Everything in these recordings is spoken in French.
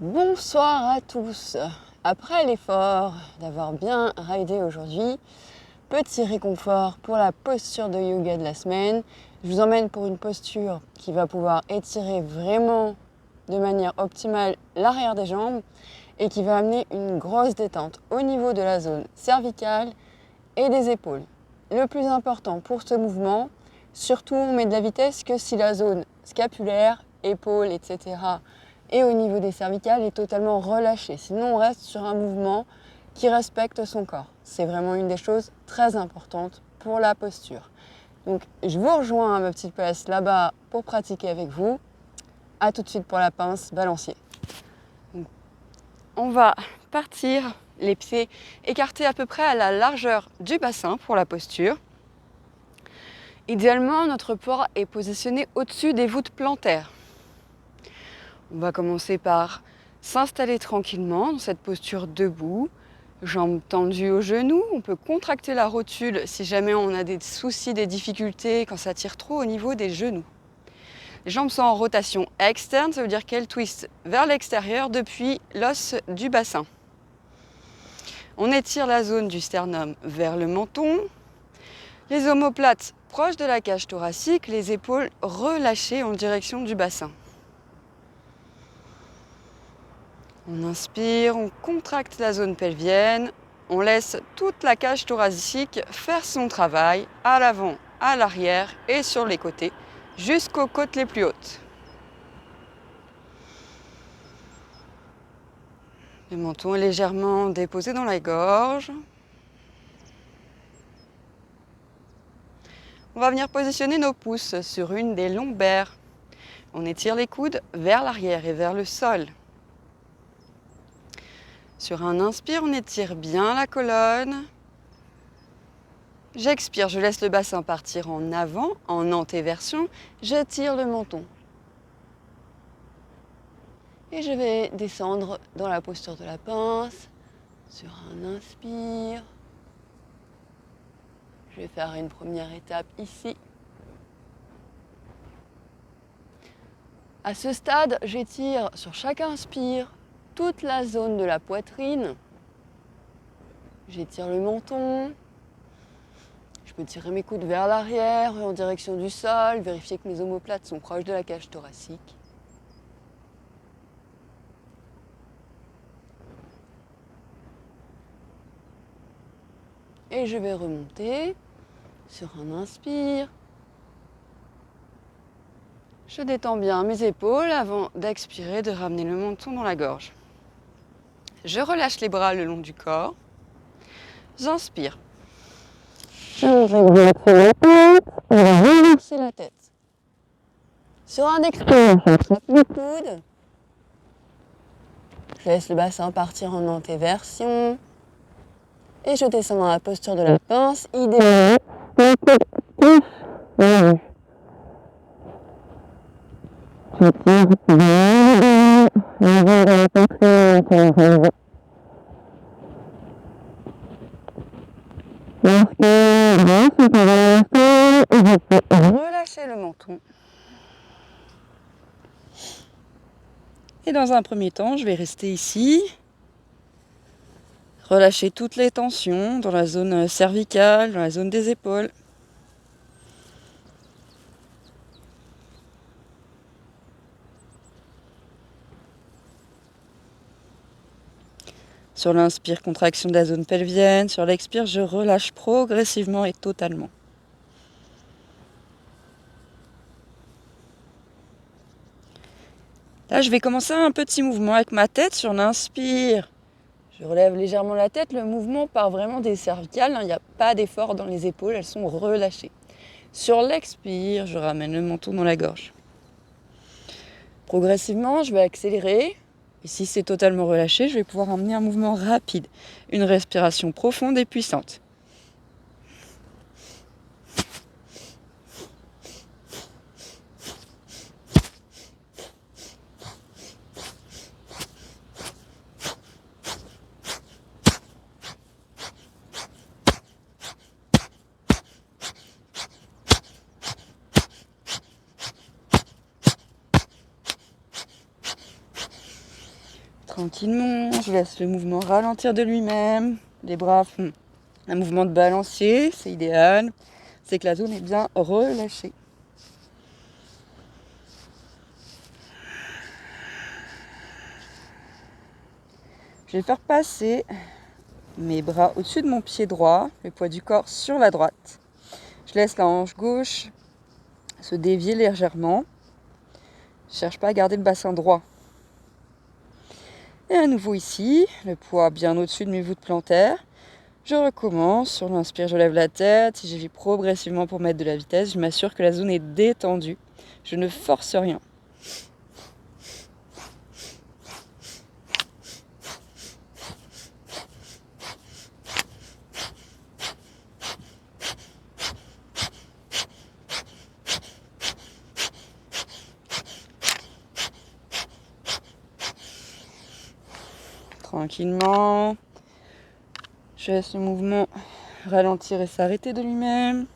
Bonsoir à tous. Après l'effort d'avoir bien ridé aujourd'hui, petit réconfort pour la posture de yoga de la semaine. Je vous emmène pour une posture qui va pouvoir étirer vraiment de manière optimale l'arrière des jambes et qui va amener une grosse détente au niveau de la zone cervicale et des épaules. Le plus important pour ce mouvement, surtout on met de la vitesse que si la zone scapulaire, épaules, etc. et au niveau des cervicales est totalement relâchée. Sinon on reste sur un mouvement qui respecte son corps. C'est vraiment une des choses très importantes pour la posture. Donc je vous rejoins à ma petite place là-bas pour pratiquer avec vous. A tout de suite pour la pince balancier. Donc, on va partir les pieds écartés à peu près à la largeur du bassin pour la posture. Idéalement, notre port est positionné au-dessus des voûtes plantaires. On va commencer par s'installer tranquillement dans cette posture debout, jambes tendues aux genoux. On peut contracter la rotule si jamais on a des soucis, des difficultés, quand ça tire trop au niveau des genoux. Les jambes sont en rotation externe, ça veut dire qu'elles twistent vers l'extérieur depuis l'os du bassin. On étire la zone du sternum vers le menton, les omoplates proches de la cage thoracique, les épaules relâchées en direction du bassin. On inspire, on contracte la zone pelvienne, on laisse toute la cage thoracique faire son travail à l'avant, à l'arrière et sur les côtés, jusqu'aux côtes les plus hautes. Le menton est légèrement déposé dans la gorge. On va venir positionner nos pouces sur une des lombaires. On étire les coudes vers l'arrière et vers le sol. Sur un inspire, on étire bien la colonne. J'expire, je laisse le bassin partir en avant, en antéversion. J'étire le menton. Et je vais descendre dans la posture de la pince. Sur un inspire. Je vais faire une première étape ici. À ce stade, j'étire sur chaque inspire toute la zone de la poitrine. J'étire le menton. Je peux tirer mes coudes vers l'arrière en direction du sol, vérifier que mes omoplates sont proches de la cage thoracique. Et je vais remonter sur un inspire. Je détends bien mes épaules avant d'expirer, de ramener le menton dans la gorge. Je relâche les bras le long du corps. J'inspire. Je vais relancer la tête. Sur un expire, j'attrape le coude. Je laisse le bassin partir en antéversion. Et je descends dans la posture de la pince, idéalement. Relâchez le menton. Et dans un premier temps, je vais rester ici. Relâcher toutes les tensions dans la zone cervicale, dans la zone des épaules. Sur l'inspire, contraction de la zone pelvienne. Sur l'expire, je relâche progressivement et totalement. Là, je vais commencer un petit mouvement avec ma tête sur l'inspire. Je relève légèrement la tête. Le mouvement part vraiment des cervicales. Il n'y a pas d'effort dans les épaules. Elles sont relâchées. Sur l'expire, je ramène le menton dans la gorge. Progressivement, je vais accélérer. Et si c'est totalement relâché, je vais pouvoir emmener un mouvement rapide. Une respiration profonde et puissante. Tranquillement, je laisse le mouvement ralentir de lui-même. Les bras font un mouvement de balancier, c'est idéal. C'est que la zone est bien relâchée. Je vais faire passer mes bras au-dessus de mon pied droit, le poids du corps sur la droite. Je laisse la hanche gauche se dévier légèrement. Je ne cherche pas à garder le bassin droit. Et à nouveau ici, le poids bien au-dessus de mes voûtes plantaires. Je recommence. Sur l'inspire, je lève la tête. Si j'agis progressivement pour mettre de la vitesse, je m'assure que la zone est détendue. Je ne force rien. Tranquillement, je laisse le mouvement ralentir et s'arrêter de lui-même.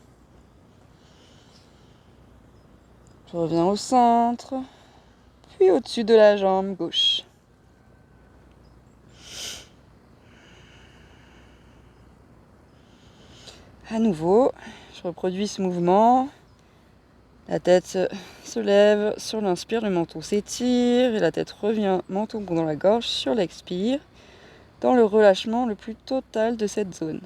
Je reviens au centre, puis au-dessus de la jambe gauche. À nouveau, je reproduis ce mouvement. La tête se lève sur l'inspire, le menton s'étire et la tête revient menton dans la gorge sur l'expire, dans le relâchement le plus total de cette zone.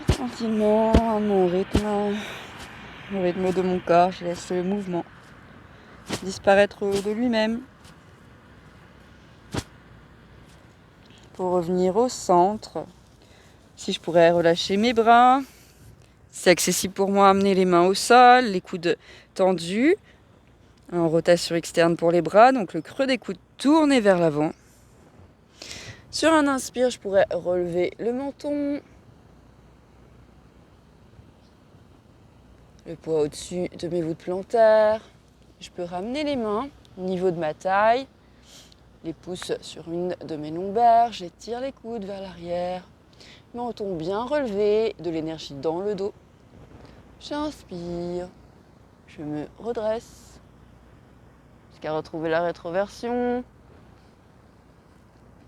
Tranquillement, à mon rythme, au rythme de mon corps, je laisse le mouvement disparaître de lui-même pour revenir au centre. Si je pourrais relâcher mes bras, c'est accessible pour moi, amener les mains au sol, les coudes tendus, en rotation externe pour les bras, donc le creux des coudes tourné vers l'avant. Sur un inspire, je pourrais relever le menton, le poids au-dessus de mes voûtes plantaires. Je peux ramener les mains au niveau de ma taille, les pouces sur une de mes lombaires, j'étire les coudes vers l'arrière, menton bien relevé, de l'énergie dans le dos. J'inspire, je me redresse jusqu'à retrouver la rétroversion.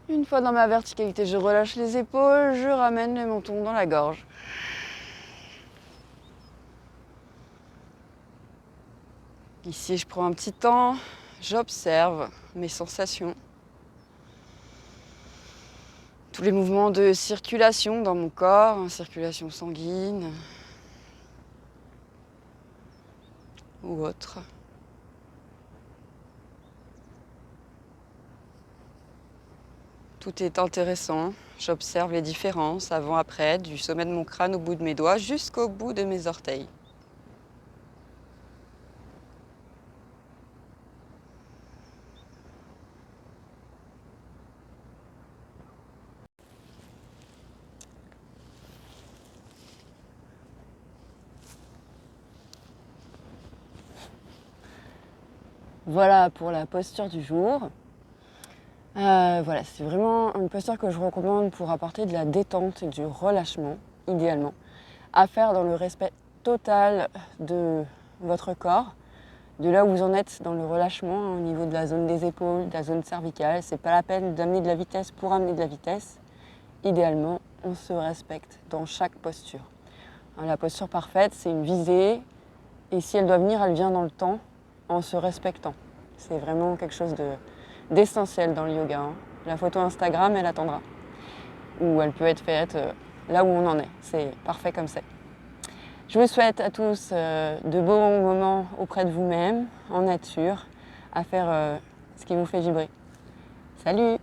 Une fois dans ma verticalité, je relâche les épaules, je ramène le menton dans la gorge. Ici, je prends un petit temps, j'observe mes sensations. Tous les mouvements de circulation dans mon corps, circulation sanguine ou autre. Tout est intéressant. J'observe les différences avant-après, du sommet de mon crâne au bout de mes doigts jusqu'au bout de mes orteils. Voilà pour la posture du jour. Voilà, c'est vraiment une posture que je recommande pour apporter de la détente et du relâchement, idéalement, à faire dans le respect total de votre corps, de là où vous en êtes dans le relâchement, au niveau de la zone des épaules, de la zone cervicale. C'est pas la peine d'amener de la vitesse pour amener de la vitesse. Idéalement, on se respecte dans chaque posture. La posture parfaite, c'est une visée, et si elle doit venir, elle vient dans le temps, en se respectant. C'est vraiment quelque chose d'essentiel dans le yoga. La photo Instagram, elle attendra. Ou elle peut être faite là où on en est. C'est parfait comme c'est. Je vous souhaite à tous de beaux moments auprès de vous-même, en nature, à faire ce qui vous fait vibrer. Salut!